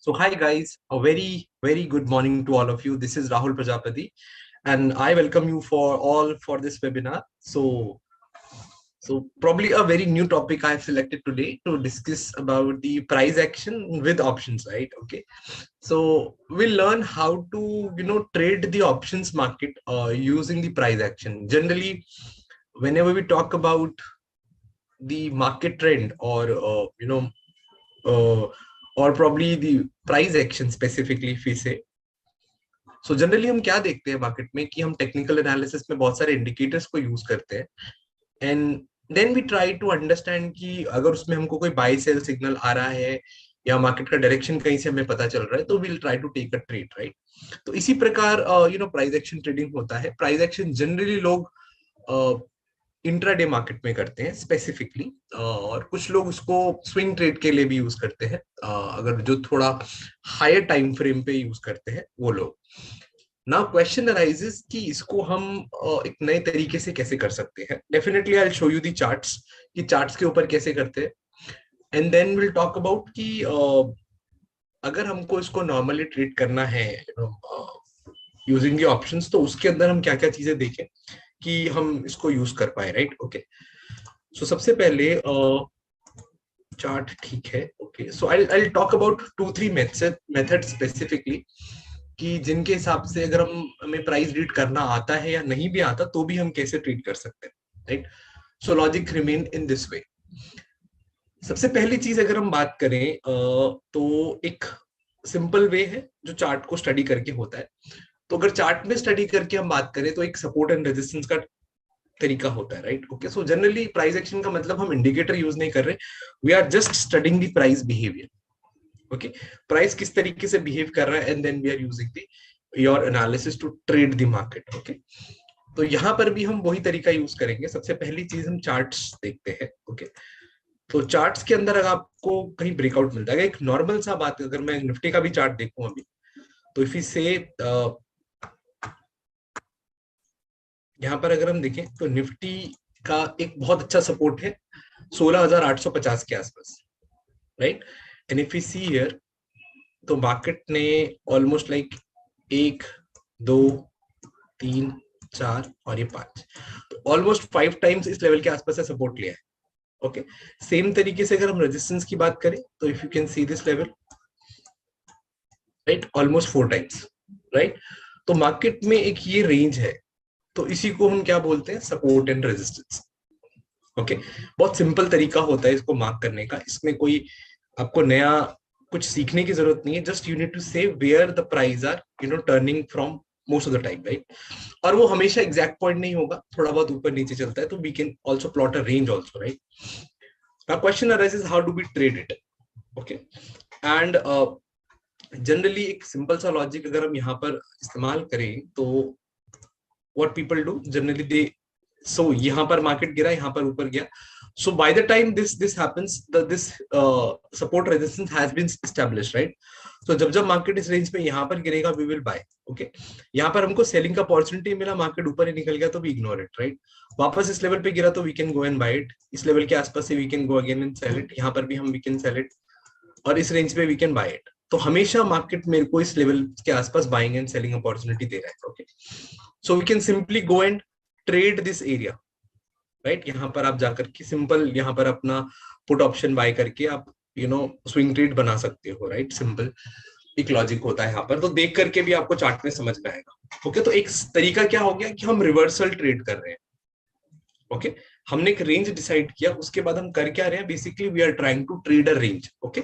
So hi guys, a very good morning to all of you. This is Rahul Prajapati and I welcome you for this webinar. So probably a very new topic I have selected today to discuss about the price action with options, right? Okay. So we'll learn how to trade the options market using the price action. Generally, whenever we talk about the market trend uh, or probably the price action specifically if we say, so generally हम क्या देखते हैं market में कि हम technical analysis में बहुत सारे इंडिकेटर्स को यूज करते हैं and then we try to understand कि अगर उसमें हमको कोई बाय सेल सिग्नल आ रहा है या मार्केट का डायरेक्शन कहीं से हमें पता चल रहा है तो will try to take a trade, right? तो इसी प्रकार प्राइस एक्शन ट्रेडिंग होता है. प्राइस एक्शन जनरली लोग इंट्राडे मार्केट में करते हैं स्पेसिफिकली, और कुछ लोग उसको स्विंग ट्रेड के लिए भी यूज करते हैं. अगर जो थोड़ा हायर टाइम फ्रेम पे यूज करते हैं वो लोग. नाउ क्वेश्चन अराइजेस कि इसको हम एक नए तरीके से कैसे कर सकते हैं. Definitely I will show you the charts कि चार्ट्स के ऊपर कैसे करते हैं and then will talk about कि अगर हमको इसको नॉर्मली ट्रेड करना है यूजिंग दी ऑप्शंस तो उसके अंदर हम क्या क्या चीजें देखें कि हम इसको यूज कर पाए, राइट? ओके, सो सबसे पहले चार्ट ठीक है. Okay, so I talk about 2-3 method specifically कि जिनके हिसाब से अगर हमें प्राइस रीड करना आता है या नहीं भी आता तो भी हम कैसे ट्रेड कर सकते हैं, right? So logic remain in this way. सबसे पहली चीज अगर हम बात करें तो एक सिंपल वे है जो चार्ट को स्टडी करके होता है. तो अगर चार्ट में स्टडी करके हम बात करें तो एक सपोर्ट एंड रेजिस्टेंस का तरीका होता है, right? Okay, so generally price action का मतलब हम इंडिकेटर यूज नहीं कर रहे, we are just studying the price behaviour. Okay, price किस तरीके से बिहेव कर रहा है and then we are using the your analysis to trade the market. Okay, तो यहाँ पर भी हम वही तरीका यूज करेंगे. सबसे पहली चीज हम चार्ट्स देखते हैं. ओके, तो चार्ट्स के अंदर अगर आपको कहीं ब्रेकआउट मिल जाएगा, एक नॉर्मल सा बात है, अगर मैं निफ्टी का भी चार्ट देखूं अभी तो इफ से यहाँ पर अगर हम देखें तो निफ्टी का एक बहुत अच्छा सपोर्ट है 16,850 के आसपास, right? And if you see here तो मार्केट ने ऑलमोस्ट लाइक 1, 2, 3, 4 और ये 5, तो ऑलमोस्ट 5 टाइम्स इस लेवल के आसपास से सपोर्ट लिया है. ओके, सेम तरीके से अगर हम रेजिस्टेंस की बात करें तो if you can see this level, right, almost 4 times, right? तो मार्केट में एक ये रेंज है, तो इसी को हम क्या बोलते हैं, सपोर्ट एंड रेजिस्टेंस. ओके, बहुत सिंपल तरीका होता है इसको मार्क करने का. इसमें कोई आपको नया कुछ सीखने की जरूरत नहीं है. Just you need to see where the price are turning from most of the time, right? और वो हमेशा एग्जैक्ट पॉइंट नहीं होगा, थोड़ा बहुत ऊपर नीचे चलता है, तो we can also plot a range also, right? Now question arises how do we trade it. Okay, and generally एक सिंपल सा लॉजिक अगर हम यहाँ पर इस्तेमाल करें तो what people do generally, they, so यहाँ पर मार्केट गिरा, यहाँ पर ऊपर गया, so by the time this happens, this support resistance has been established, right? so जब मार्केट इस रेंज पे यहाँ पर गिरेगा we will buy. okay, यहाँ पर हमको सेलिंग का अपॉर्चुनिटी मिला, मार्केट ऊपर ही निकल गया तो we ignore it, right? वापस इस लेवल पे गिरा तो we can go and buy it. इस लेवल के आसपास से we can go again and sell it. यहाँ पर भी हम we can sell it और इस रेंज पे we can buy it. तो हमेशा मार्केट मेरे को इस लेवल के आसपास बाइंग एंड सेलिंग अपॉर्चुनिटी दे रहा है. Okay, so we can simply go and trade this area, right? यहाँ पर आप जाकर के सिंपल यहाँ पर अपना पुट ऑप्शन बाय करके आप स्विंग ट्रेड बना सकते हो, राइट? सिंपल एक लॉजिक होता है यहाँ पर, तो देख करके भी आपको चार्ट में समझ में आएगा. ओके, तो एक तरीका क्या हो गया कि हम रिवर्सल ट्रेड कर रहे हैं. ओके, हमने एक रेंज डिसाइड किया, उसके बाद हम कर क्या रहे हैं, basically we are trying to trade a range. Okay,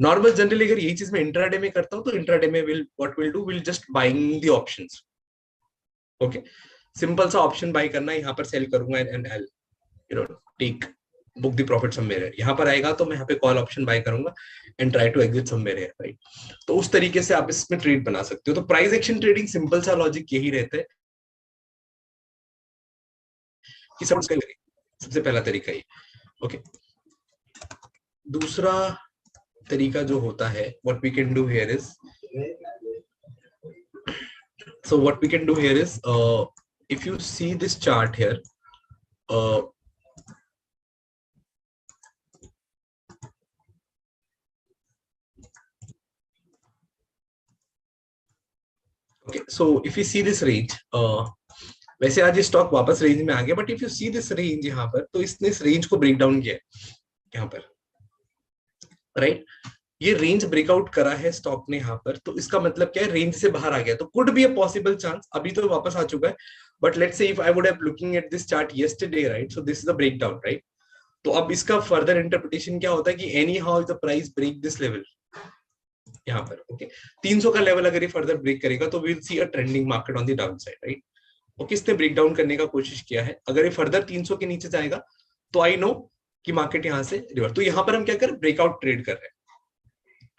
normal generally अगर यही चीज मैं इंट्राडे में करता हूं तो इंट्राडे में what will do, will just buying the options. Okay, simple सा ऑप्शन बाय करना है, यहाँ पर सेल करूंगा and I take book the profit somewhere. यहाँ पर आएगा तो मैं यहाँ पे कॉल ऑप्शन बाय करूंगा and try to exit somewhere, right? तो उस तरीके से आप इसमें ट्रेड बना सकते हो. तो प्राइस एक्शन ट्रेडिंग सिंपल सा लॉजिक यही रहता है कि सबसे पहला तरीका ये. ओके, दूसरा तरीका जो होता है, what we can do here is, so what we can do here is, if you see this chart here, okay, so if you see this range, वैसे आज ये स्टॉक वापस रेंज में आ गया, but if you see this range यहाँ पर, तो इसने इस रेंज को ब्रेक डाउन किया है यहाँ पर, राइट। ये रेंज ब्रेकआउट करा है स्टॉक ने यहाँ पर, तो इसका मतलब क्या है, रेंज से बाहर आ गया, तो could be a possible chance, अभी तो वापस आ चुका है, but let's say if I would have looking at this chart yesterday, right, so this is the breakdown, right. तो अब इसका फर्दर इंटरप्रिटेशन क्या होता है कि anyhow the price break this level यहाँ पर, ओके, 300 का लेवल अगर ये फर्दर ब्रेक करेगा तो will see a trending market on the down side, right. Okay, इसने ब्रेक डाउन करने का कोशिश किया है, अगर ये फर्दर 300 के नीचे जाएगा तो आई नो कि मार्केट यहाँ से रिवर्स, तो यहाँ पर हम क्या कर रहे हैं, ब्रेकआउट ट्रेड कर रहे हैं,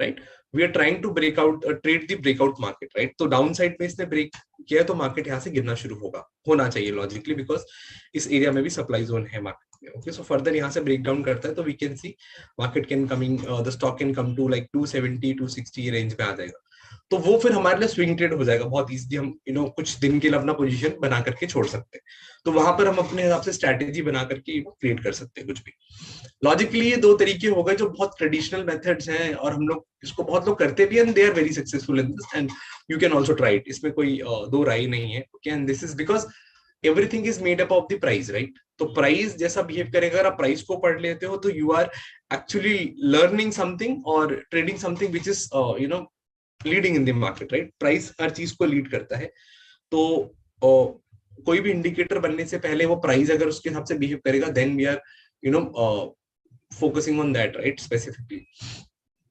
right. We are trying to break out, trade the breakout market, right. तो डाउन साइड में इसने ब्रेक किया है, तो मार्केट यहाँ से गिरना शुरू होना चाहिए लॉजिकली, बिकॉज इस एरिया में भी सप्लाई जोन है मार्केट में। ओके, सो फर्दर यहाँ से ब्रेक डाउन करता है तो we can see market can coming, the stock can come to like 270 260 range में आ जाएगा, तो वो फिर हमारे लिए स्विंग ट्रेड हो जाएगा बहुत इजीली, हम कुछ दिन के लिए अपना पोजीशन बना करके छोड़ सकते हैं, तो वहां पर हम अपने हिसाब से स्ट्रैटेजी बना करके क्रिएट कर सकते हैं कुछ भी। लॉजिकली ये दो तरीके हो गए जो बहुत ट्रेडिशनल मेथड्स हैं, और हम लोग इसको बहुत लोग करते भी, and they are very successful in this, and you can also try it, इसमें कोई दो राय नहीं है। Okay, and this is because everything is made up of the price, right. तो प्राइस जैसा बिहेव करेगा, अगर आप प्राइस को पढ़ लेते हो तो you are actually learning something और trading something which is leading in the market, right. Price हर चीज को लीड करता है, तो कोई भी इंडिकेटर बनने से पहले वो प्राइस अगर उसके हिसाब से बिहेव करेगा, then we are focusing on that, right, specifically.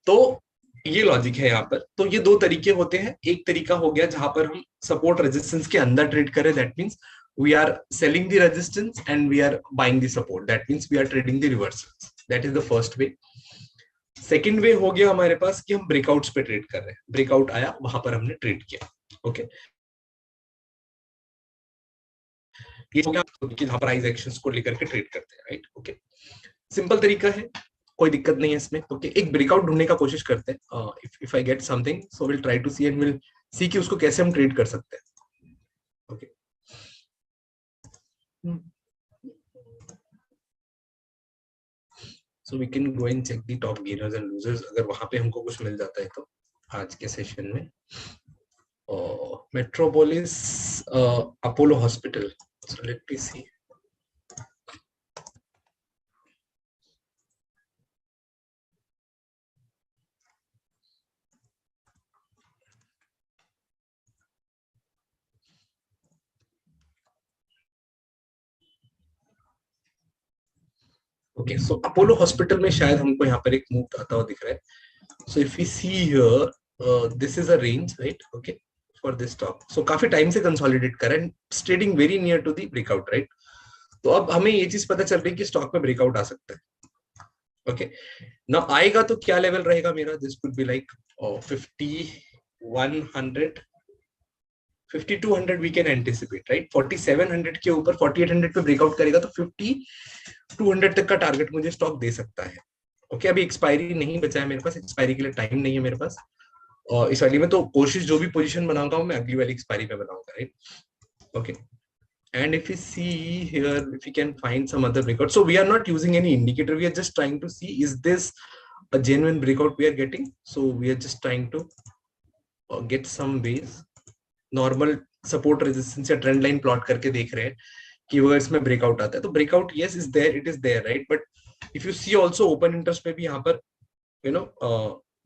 तो ये लॉजिक है यहाँ पर। तो ये दो तरीके होते हैं, एक तरीका हो गया जहां पर हम सपोर्ट रेजिस्टेंस के अंदर ट्रेड करें, that means we are selling the resistance and we are buying the support, that means we are trading the reversals, that is the first way. Second way हो गया हमारे पास कि हम ब्रेकआउट्स पे trade कर रहे हैं, ब्रेकआउट आया वहां पर हमने ट्रेड किया। ओके, ये हो गया कि हम प्राइस एक्शंस को लेकर के ट्रेड करते हैं, राइट। ओके, सिंपल तरीका है, कोई दिक्कत नहीं है इसमें। ओके, एक ब्रेकआउट ढूंढने का कोशिश करते हैं, if I get something so will try to see and will see कि उसको कैसे हम ट्रेड कर सकते हैं। Okay, so we can go and check the top gainers and losers, अगर वहां पे हमको कुछ मिल जाता है तो आज के सेशन में। Metropolis, Apollo hospital, so let me see. Okay, so Apollo hospital में शायद हमको यहाँ पर एक मूव आता हुआ दिख रहा है। So if we see here, this is a range, right. Okay, for this stock, so काफी टाइम से कंसोलिडेट कर रहा है, trading very near to the breakout, right. तो अब हमें ये चीज पता चल रही है कि स्टॉक में ब्रेकआउट आ सकता है। ओके, ना आएगा तो क्या लेवल रहेगा मेरा, this could be like 5100 5200 we can anticipate, right. 4700 के ऊपर 4800 पे ब्रेकआउट करेगा तो 5200 तक का टारगेट मुझे स्टॉक दे सकता है। ओके, अभी एक्सपायरी नहीं बचा है मेरे पास, एक्सपायरी के लिए टाइम नहीं है मेरे पास, और इस वाली में तो कोशिश जो भी पोजीशन बनाऊंगा मैं अगली वाली एक्सपायरी में बनाऊंगा, right. Okay, and if you see here, if you can find some other breakout, so we are not using any indicator, we are just trying to see is this a genuine breakout we are getting, so we are just trying to get some base normal support resistance या trend line plot करके देख रहे हैं कि अगर इसमें breakout आता है तो breakout yes is there, it is there, right. But if you see also open interest में भी यहाँ पर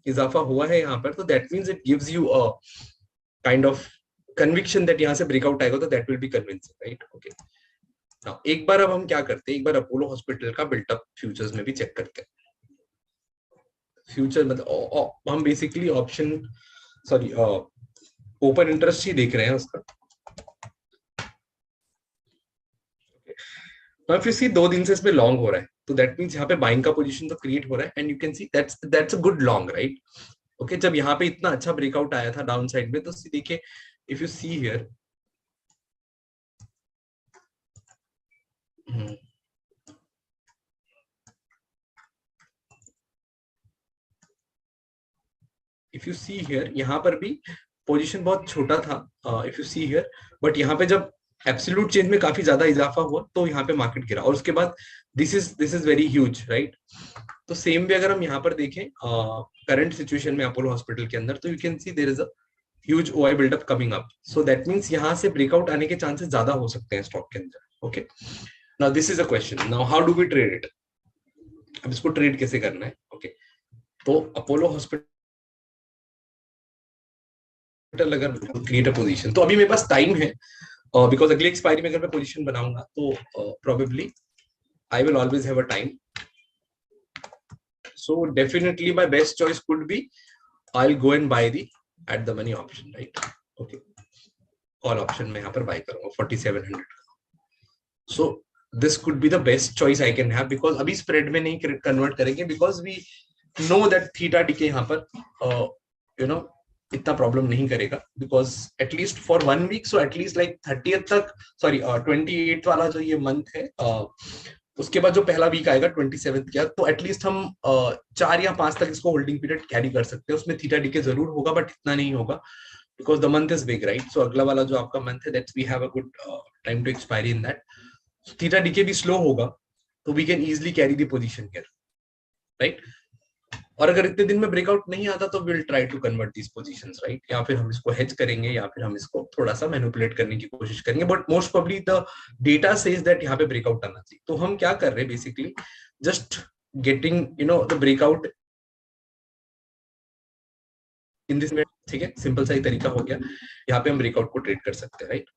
इजाफा हुआ है यहाँ पर, तो that means it gives you a kind of conviction that यहाँ से ब्रेकआउट आएगा तो that will be convincing, right. Okay, now एक बार अब हम क्या करते हैं, एक बार अपोलो हॉस्पिटल का बिल्टअप फ्यूचर्स में भी चेक करते हैं। फ्यूचर मतलब हम basically option sorry open interest ही देख रहे हैं उसका। तो if you see 2 दिन से इसमें लॉन्ग हो रहा है, तो दैट मींस यहाँ पे बाइंग का पोजीशन तो क्रिएट हो रहा है, and you can see that's a good long, right. Okay, जब यहाँ पे इतना अच्छा ब्रेकआउट आया था डाउन साइड में, तो देखिए if you see here, if you see here यहाँ पर भी पोजीशन बहुत छोटा था, if you see here, but यहाँ पे जब एब्सोल्यूट चेंज में काफी ज्यादा इजाफा हुआ तो यहाँ पे मार्केट गिरा, और उसके बाद this is very huge, right. तो सेम वे अगर हम यहाँ पर देखें करंट सिचुएशन में अपोलो हॉस्पिटल के अंदर, तो you can see there is a huge OI buildup coming up, so that means यहाँ से ब्रेकआउट आने के चांसेस ज्यादा हो सकते हैं स्टॉक के अंदर। Okay, now this is a question, now how do we trade it? अब इसको ट्रेड कैसे करना है? ओके, तो अपोलो हॉस्पिटल अगर क्रिएट अ पोजीशन, तो अभी मेरे पास टाइम है, बिकॉज अगली एक्सपायरी में अगर मैं पोजीशन बनाऊंगा तो probably I will always have a time, so definitely my best choice could be I will go and buy the at the money option, right? Okay, call option में यहाँ पर buy करूंगा 4700 का। So this could be the best choice I can have, because अभी spread में नहीं convert करेंगे, because we know that theta decay यहाँ पर यू नो इतना प्रॉब्लम नहीं करेगा, because at least for 1 week, so at least like 30th तक, सॉरी 28th वाला जो ये मंथ है, उसके बाद जो पहला वीक आएगा 27th का, तो एटलीस्ट हम 4 या 5 तक इसको होल्डिंग पीरियड कैरी कर सकते हैं। उसमें थीटा डीके जरूर होगा, बट इतना नहीं होगा, because the month is big, right? So अगला वाला जो आपका मंथ है, that's we have a good time to expiry in that. Theta decay भी स्लो होगा, तो we can easily carry the position here, right? और अगर इतने दिन में ब्रेकआउट नहीं आता तो will try to convert these positions, right? या फिर हम इसको हेज करेंगे, या फिर हम इसको थोड़ा सा मैनिपुलेट करने की कोशिश करेंगे, but most probably the data says that यहाँ पे ब्रेकआउट आना चाहिए। तो हम क्या कर रहे हैं basically, just getting the breakout in this, ठीक है? सिंपल सा ही तरीका हो गया, यहाँ पे हम ब्रेकआउट को ट्रेड कर सकते हैं, राइट?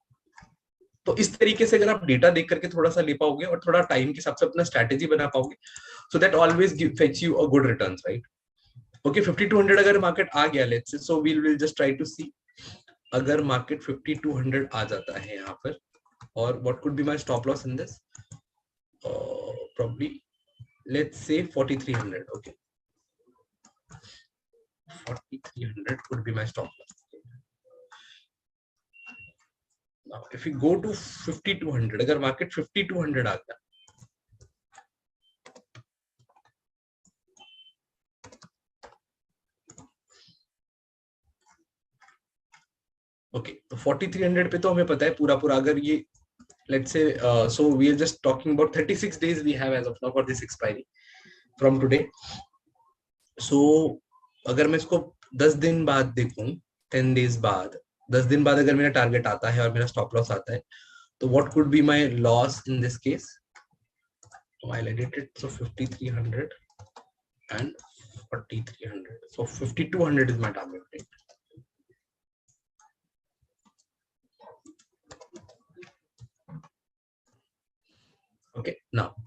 तो इस तरीके से अगर आप डेटा देख करके थोड़ा सा ले पाओगे और थोड़ा टाइम के हिसाब से अपना स्ट्रैटेजी बना पाओगे, so that always fetch you a good returns, right? Okay, 5200 अगर मार्केट आ गया, let's say, so we will just try to see, अगर मार्केट 5200 आ जाता है यहाँ पर, और what could be my stop loss in this, probably let's say 4300, okay, 4300 could be my stop loss. Now if we go to 5200, अगर market 5200 आ गया, okay, तो 4300 पे तो हमें पता है पूरा पूरा, अगर ये let's say so we are just talking about 36 days we have as of now for this expiry from today. So अगर मैं इसको 10 दिन बाद देखूं, 10 days बाद, 10 दिन बाद अगर मेरा टारगेट आता है और मेरा स्टॉप लॉस आता है, तो what could be my loss in this case? So I'll edit it, so 5300 and 4300, so 5200 is my target, right? Okay, now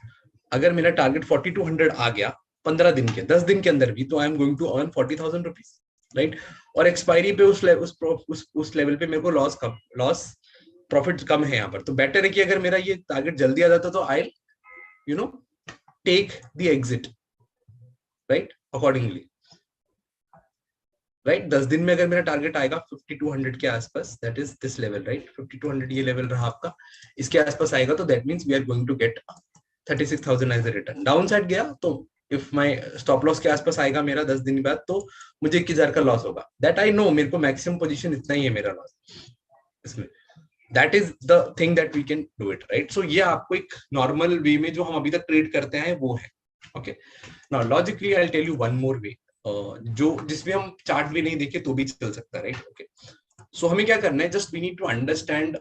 अगर मेरा टारगेट 4200 आ गया 15 दिन के, 10 दिन के अंदर भी, तो I am going to earn 40,000 rupees, right? और एक्सपायरी पे उस लेवल पे मेरे को लॉस प्रॉफिट कम है यहाँ पर, तो बेटर है कि अगर मेरा ये टारगेट जल्दी आ जाता तो I take the exit, right, accordingly, right? 10 दिन में अगर मेरा टारगेट आएगा 5200 के आसपास, that is this level, right? 5200 ये लेवल रहा आपका, इसके आसपास आएगा, तो that means we are going to get 36,000 as a return. Down side गया तो इफ माय स्टॉप लॉस के आसपास आएगा मेरा 10 दिन बाद, तो मुझे 21,000 का लॉस होगा, दैट आई नो, मेरे को मैक्सिमम पोजीशन इतना ही है मेरा लॉस इसमें, that is the thing that we can do it, right? So ये आपको एक नॉर्मल वे में जो हम अभी तक ट्रेड करते हैं वो है। Okay, now logically I will tell you one more way, जो जिसमें हम चार्ट भी नहीं देखे तो भी चल सकता है, राइट? ओके, सो हमें क्या करना है, just we need to understand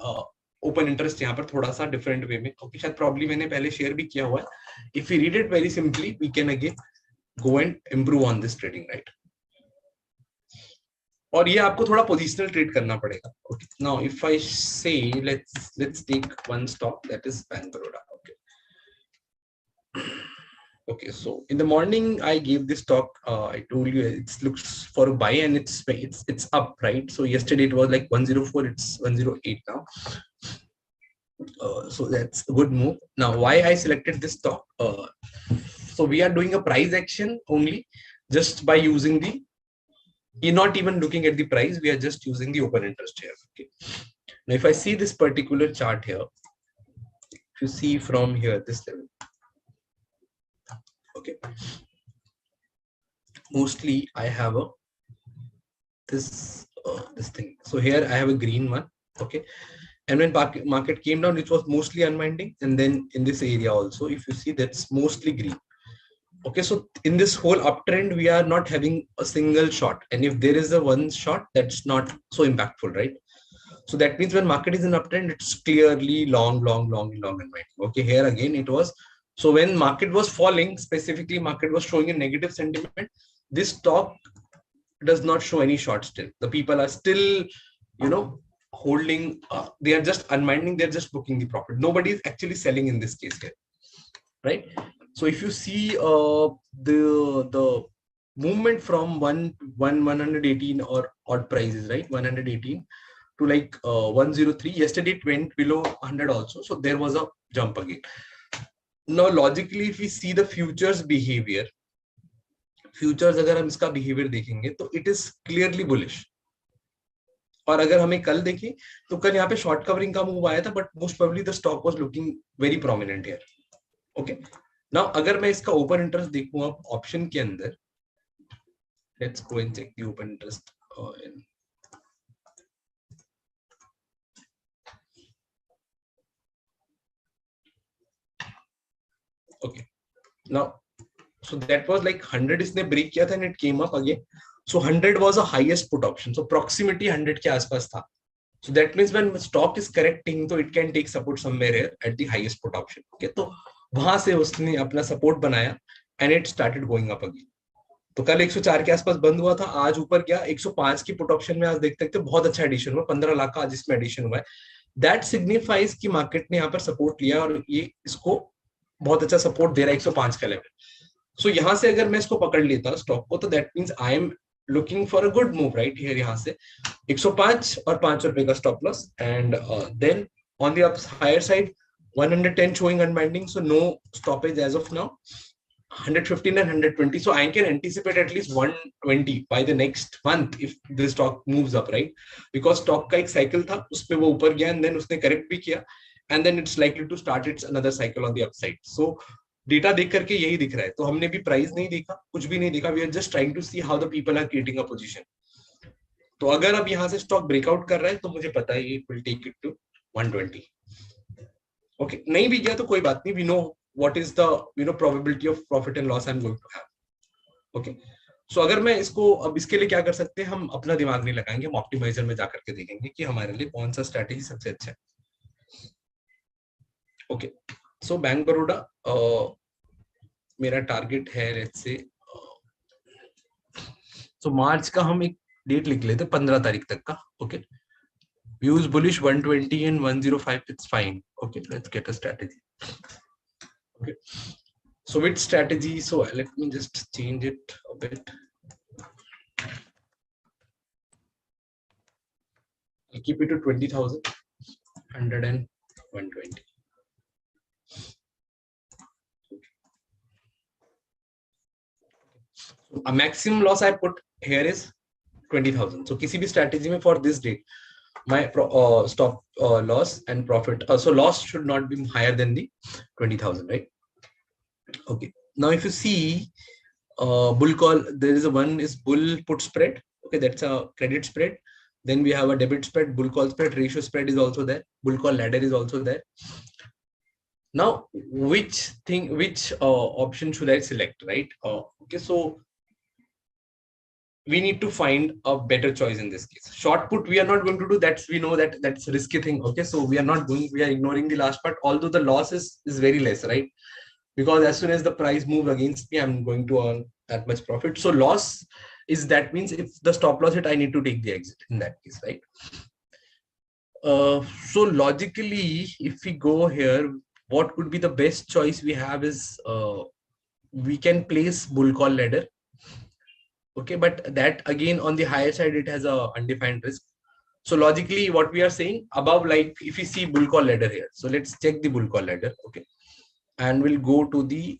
open interest यहाँ पर थोड़ा सा डिफरेंट वे में, क्योंकि शायद प्रॉब्लम मैंने पहले शेयर भी किया हुआ है। If you read it very simply, we can again go and improve on this trading, right? और ये आपको थोड़ा पोजिशनल ट्रेड करना पड़ेगा। Okay, now if I say let's take one stock, that is bank Baroda. Okay, okay, so in the morning I gave this talk, I told you it looks for a buy, and it's up, right? So yesterday it was like 104, it's 108 now, so that's a good move. Now why I selected this stock, so we are doing a price action only, just by using the, you're not even looking at the price, we are just using the open interest here. Okay, now if I see this particular chart here, if you see from here, this level, okay, mostly I have a this thing, so here I have a green one, okay, and when market came down, it was mostly unwinding, and then in this area also, if you see, that's mostly green. Okay, so in this whole uptrend, we are not having a single shot. And if there is a one shot, that's not so impactful, right? So that means when market is in uptrend, it's clearly long and wide. Okay, here again, it was. So when market was falling, specifically market was showing a negative sentiment, this stock does not show any short still. The people are still, holding, they are just unwinding, they're just booking the profit. Nobody is actually selling in this case here, right? So if you see the movement from 118 or odd prices, right? 118 to like 103. Yesterday it went below 100 also. So there was a jump again. Now logically, if we see the futures behavior, futures अगर हम इसका behaviour देखेंगे तो it is clearly bullish. और अगर हमें कल देखें तो कल यहाँ पे शॉर्ट कवरिंग का मूव आया था, but most probably the stock was looking very prominent here. Okay, now अगर मैं इसका ओपन इंटरेस्ट देखूं अब ऑप्शन के अंदर, let's go and check the open interest. Okay, now so that was like 100 इसने ब्रेक किया था and it came up again. So 100 was a highest put option, so proximity 100 के आसपास था. So that means when stock is correcting, so it can take support somewhere here at the highest put option. Okay, तो वहां से उसने अपना support बनाया and it started going up again. तो कल 104 के आसपास बंद हुआ था, आज ऊपर गया 105 की पुट ऑप्शन में. आज देखते देखते बहुत अच्छा एडिशन हुआ, 15 लाख का आज इसमें एडिशन हुआ है. दैट सिग्निफाइज कि मार्केट ने यहाँ पर सपोर्ट लिया और ये इसको बहुत अच्छा सपोर्ट दे रहा है 105 का लेवल. सो यहाँ से अगर मैं इसको पकड़ लेता स्टॉक को, तो that means I am looking for a good move right here. यहाँ से 105 और 5 रुपए का stop loss, and then on the higher side 110 showing unwinding, so no stoppage as of now. 115 and 120, so I can anticipate at least 120 by the next month if the stock moves up, right? Because stock का एक cycle था, उसपे वो ऊपर गया and then उसने correct भी किया, and then it's likely to start its another cycle on the upside. So data देख करके यही दिख रहा है. तो हमने भी प्राइस नहीं देखा, कुछ भी नहीं देखा. We are just trying to see how the people are creating a position. तो अगर अब यहाँ से स्टॉक ब्रेकआउट कर रहा है तो मुझे पता है it will take it to 120. Okay, नहीं भी गया तो कोई बात नहीं. We know what is the probability of profit and loss I am going to have. Okay, so अगर मैं इसको अब इसके लिए क्या कर सकते हैं, हम अपना दिमाग नहीं लगाएंगे, हम ऑप्टिमाइजर में जाकर के देखेंगे कि हमारे लिए कौन सा स्ट्रैटेजी सबसे अच्छा है. ओके, सो बैंक बड़ौदा मेरा टारगेट है लेट्स से, सो मार्च का हम एक डेट लिख लेते 15 तारीख तक का. Okay, views bullish 120 and 105, it's fine. Okay, let's get a strategy. Okay, so with strategy, so let me just change it a bit. I'll keep it to 20,000, 100 and 120. So a maximum loss I put here is 20,000. So किसी भी strategy में for this date, my stop loss and profit, so loss should not be higher than the 20,000, right? Okay, now if you see bull call, there is a one is bull put spread. Okay, that's a credit spread. Then we have a debit spread, bull call spread, ratio spread is also there, bull call ladder is also there. Now which option should I select, right? Okay, so we need to find a better choice in this case. Short put we are not going to do, that's we know that that's a risky thing. Okay, so we are ignoring the last part, although the loss is very less, right? Because as soon as the price move against me, I'm going to earn that much profit. So loss is, that means if the stop loss hit, I need to take the exit in that case, right? So logically, if we go here, what could be the best choice we have is we can place bull call ladder. Okay, but that again on the higher side, it has a undefined risk. So logically what we are saying above, like if you see bull call ladder here, so let's check the bull call ladder. Okay, and we'll go to the,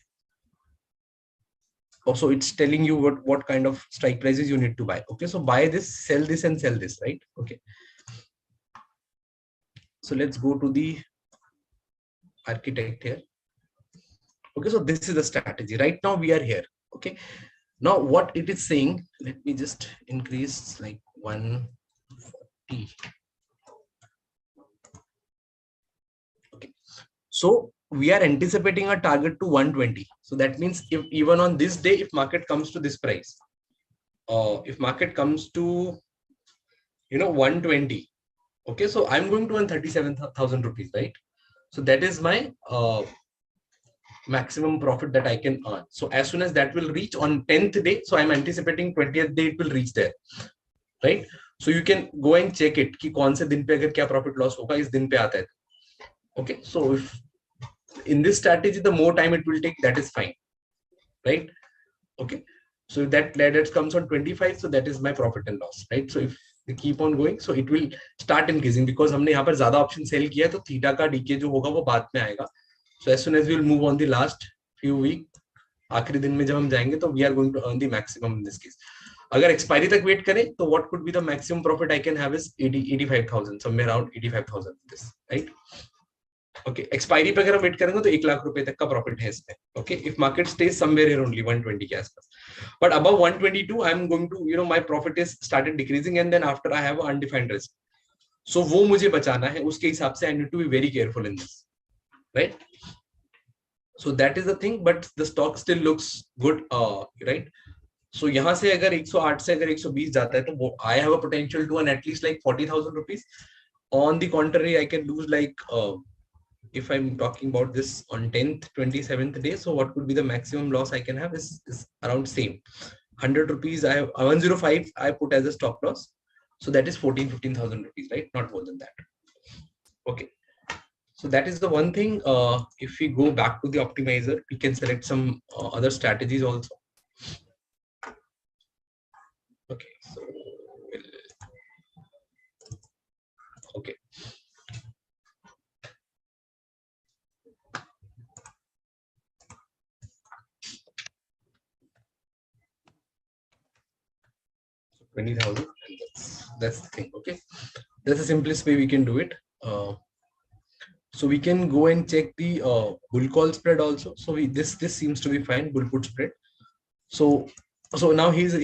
also it's telling you what kind of strike prices you need to buy. Okay, so buy this, sell this and sell this, right? Okay, so let's go to the architect here. Okay, so this is the strategy. Right now we are here. Okay, now what it is saying, let me just increase like 140. Okay, so we are anticipating a target to 120. So that means if even on this day, if market comes to this price, if market comes to 120, okay, so I'm going to earn 37,000 rupees, right? So that is my maximum profit that I can earn. So as soon as that will reach on 10th day, so I'm anticipating 20th day it will reach there, right? So you can go and check it कि कौन से दिन पे अगर क्या profit loss होगा इस दिन पे आता है. Okay, so if in this strategy the more time it will take, that is fine, right? Okay, so that comes on 25, so that is my profit and loss, right? So if we keep on going, so it will start increasing because हमने यहाँ पर ज्यादा option sell किया है, तो theta का DK जो होगा वो बाद में आएगा. So as soon as we will move on the last few week, आखिरी दिन में जब हम जाएंगे तो we are going to earn the maximum in this case. अगर एक्सपायरी तक वेट करें तो what could be the maximum profit I can have is 85,000, somewhere around 85,000 this, right? Okay, expiry पे अगर हम वेट करेंगे तो 1 लाख रुपए तक का प्रॉफिट है इसमें. Okay, if market stays somewhere here only 120 के आसपास, but above 122 I am going to my profit is started decreasing, and then after I have undefined risk, so वो मुझे बचाना है, उसके हिसाब से I need to be very careful in this, right? So that is the thing, but the stock still looks good, right? So यहाँ से अगर 108 से अगर 120 जाता है तो I have a potential to earn at least like 40,000 rupees. On the contrary, I can lose like if I'm talking about this on 10th, 27th day, so what could be the maximum loss I can have is around same 100 rupees. I have 105 I put as a stop loss, so that is 15,000 rupees, right? Not more than that. Okay, so that is the one thing. If we go back to the optimizer, we can select some other strategies also. Okay, so okay. So 20,000, and that's the thing. Okay, that's the simplest way we can do it. So we can go and check the bull call spread also. So this seems to be fine, bull put spread. So now he's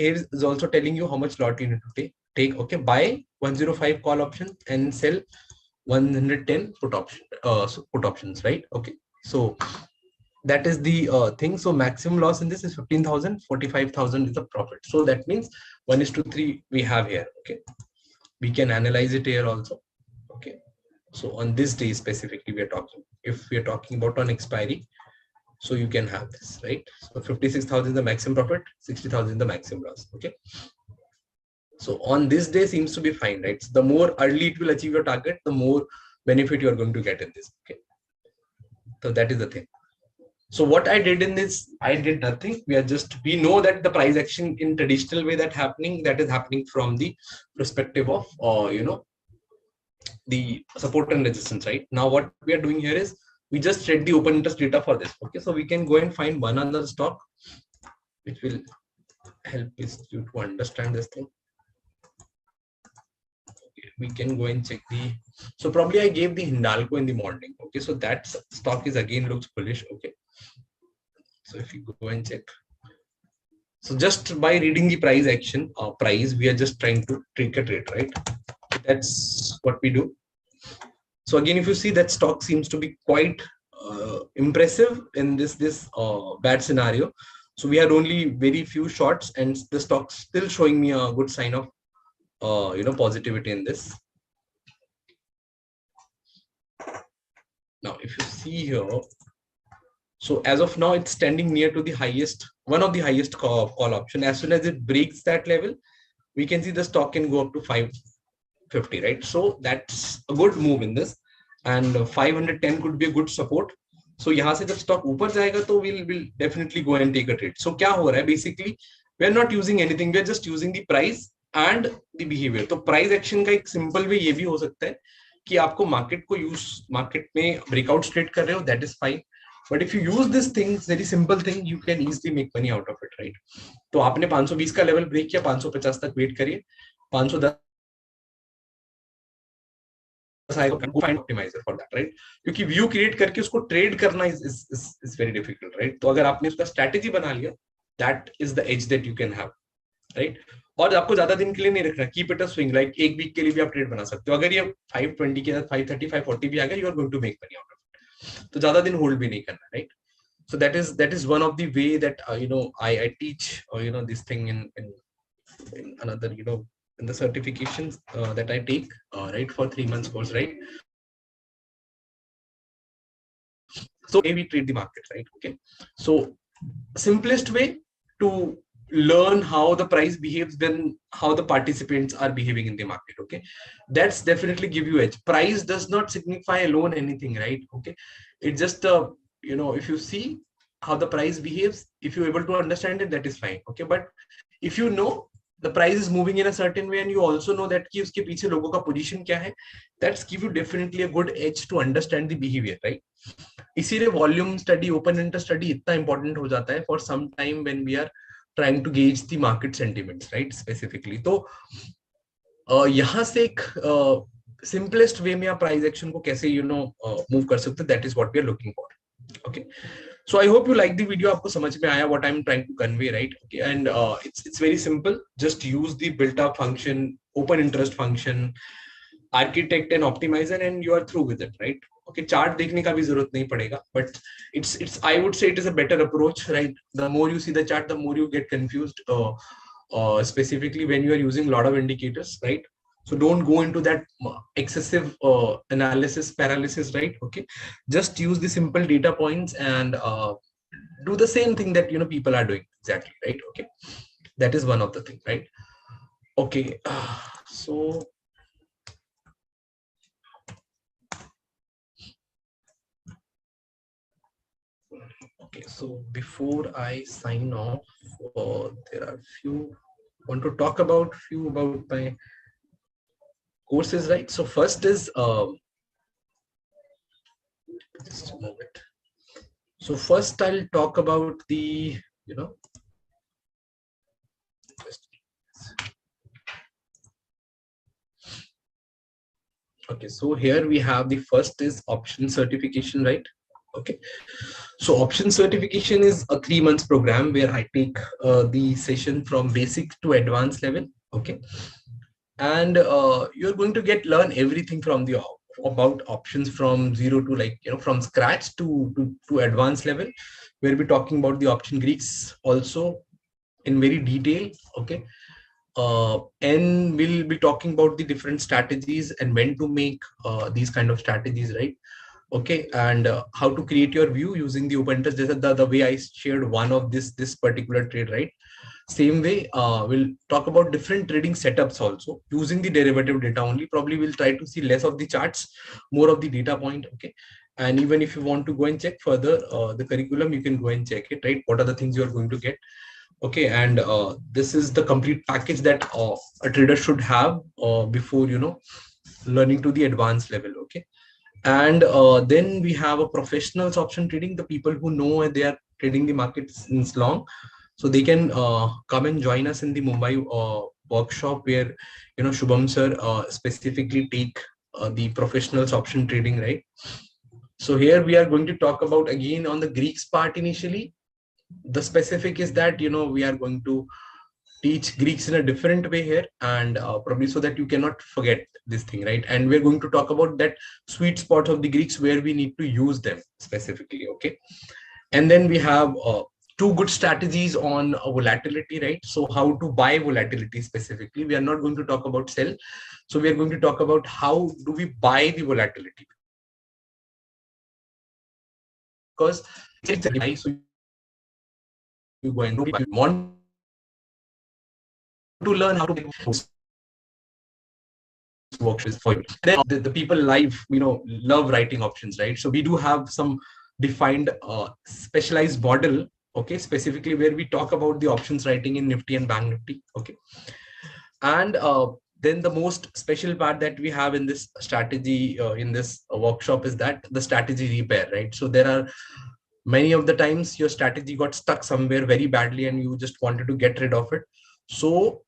also telling you how much lot you need to take. Okay, buy 105 call option and sell 110 put option, so put options, right? Okay, so that is the thing. So maximum loss in this is 15,000, 45,000 is the profit. So that means 1:3 we have here. Okay, we can analyze it here also. Okay, so on this day specifically we are talking, if we are talking about on expiry, so you can have this, right? So 56,000 is the maximum profit, 60,000 is the maximum loss. Okay, so on this day seems to be fine, right? So the more early it will achieve your target, the more benefit you are going to get in this. Okay, so that is the thing. So what I did in this, I did nothing. We know that the price action in traditional way that is happening from the perspective of the support and resistance, right? Now what we are doing here is we just read the open interest data for this. Okay, so we can go and find one other stock which will help you to understand this thing. Okay, we can go and check so probably I gave the Hindalco in the morning. Okay, so that stock is again looks bullish. Okay, so if you go and check, so just by reading the price action we are just trying to trick a trade, right? That's what we do. So again, if you see, that stock seems to be quite impressive in this bad scenario. So we had only very few shorts, and the stock still showing me a good sign of positivity in this. Now if you see here, so as of now it's standing near to the highest, one of the highest call option. As soon as it breaks that level, we can see the stock can go up to 550, right? So that's a good move in this, and 510 could be a good support. So यहाँ से जब stock ऊपर जाएगा तो we'll definitely go and take a trade. So क्या हो रहा है, basically we are not using anything, we are just using the price and the behavior. तो price action का एक simple way ये भी हो सकता है कि आपको market में breakout trade कर रहे हो, that is fine. But if you use this thing, very simple thing, you can easily make money out of it, right? तो आपने 520 का लेवल ब्रेक किया, 550 तक वेट करिए, 510 find optimizer for that, right? क्योंकि व्यू क्रिएट करके उसको trade करना is very difficult, right? तो अगर आपने उसका स्ट्रेटेजी बना लिया, that is the edge that you can have, right? और आपको ज्यादा दिन के लिए नहीं रखना, keep it a swing, like एक वीक के लिए भी आप ट्रेड बना सकते हो. अगर ये 520 के साथ 530 540 भी आ गया, you are going to make money out of it. तो ज्यादा दिन होल्ड भी नहीं करना, right? So that is one of the way that I teach this thing in another in the certifications that I take right for 3 months course, right? So we trade the market, right? Okay, so simplest way to learn how the price behaves, then how the participants are behaving in the market. Okay, that's definitely give you edge. Price does not signify alone anything, right? Okay, it's just if you see how the price behaves, if you're able to understand it, that is fine. Okay, but if you know the price is moving in a certain way and you also know that कि उसके पीछे लोगों का position क्या है, that's give you definitely a good edge to understand the behavior, right? इसीलिए volume study, open interest study इतना important हो जाता है for some time when we are trying to gauge the market sentiments, right? Specifically तो यहाँ से एक simplest way में आप प्राइस एक्शन को कैसे मूव कर सकते हो, that is what we are looking for. Okay, so I hope you like the video. आपको समझ में आया what I'm trying to convey, right? Okay, and it's very simple. Just use the built up function, open interest function, architect and optimizer, and you are through with it, right? Okay, chart देखने का भी जरूरत नहीं पड़ेगा, but it's I would say it is a better approach, right? The more you see the chart, the more you get confused, specifically when you are using a lot of indicators, right? So don't go into that excessive analysis paralysis, right? Okay, just use the simple data points and do the same thing that people are doing exactly, right? Okay, that is one of the things, right? Okay, so okay, so before I sign off, there are few want to talk about my courses, right? So first is just a moment. So first I'll talk about the okay, so here we have the first is option certification, right? Okay, so option certification is a 3 months program where I take the session from basic to advanced level. Okay, and you're going to learn everything from the about options from zero to from scratch to advanced level. We'll be talking about the option Greeks also in very detail. Okay, and we'll be talking about the different strategies and when to make these kind of strategies, right? Okay, and how to create your view using the open interest. This is the way I shared one of this particular trade, right? Same way, we'll talk about different trading setups also using the derivative data only. Probably we'll try to see less of the charts, more of the data point. Okay, and even if you want to go and check further the curriculum, you can go and check it, right? What are the things you are going to get? Okay, and this is the complete package that a trader should have before learning to the advanced level. Okay, and then we have a professionals option trading, the people who know and they are trading the market since long, so they can come and join us in the Mumbai workshop where Shubham sir specifically take the professionals option trading, right? So here we are going to talk about again on the Greeks part. Initially the specific is that we are going to teach Greeks in a different way here, and probably so that you cannot forget this thing, right? And we're going to talk about that sweet spot of the Greeks where we need to use them specifically. Okay, and then we have two good strategies on volatility, right? So how to buy volatility specifically. We are not going to talk about sell, so we are going to talk about how do we buy the volatility, because it's a high, so you go and want to learn how to workshops for you. Then the people live love writing options, right? So we do have some defined specialized model, okay, specifically where we talk about the options writing in Nifty and Bank Nifty. Okay, and then the most special part that we have in this strategy in this workshop is that the strategy repair, right? So there are many of the times your strategy got stuck somewhere very badly and you just wanted to get rid of it. So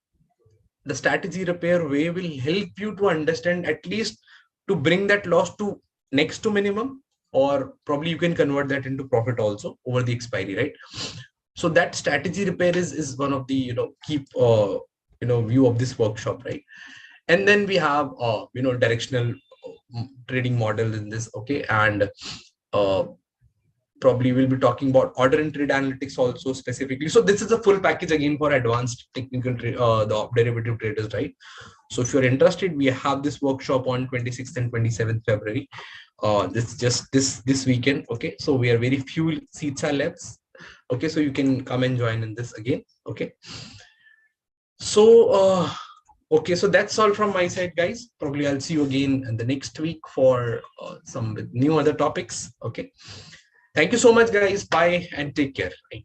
the strategy repair way will help you to understand, at least to bring that loss to next to minimum, or probably you can convert that into profit also over the expiry, right? So that strategy repair is one of the keep view of this workshop, right? And then we have directional trading model in this. Okay, and Probably we'll be talking about order and trade analytics also specifically. So this is a full package again for advanced technical the derivative traders, right? So if you're interested, we have this workshop on 26th and 27th February. This just this weekend. Okay, so we are very few seats are left. Okay, so you can come and join in this again. Okay, so okay, so that's all from my side, guys. Probably I'll see you again in the next week for some new other topics. Okay, thank you so much, guys. Bye and take care. Bye.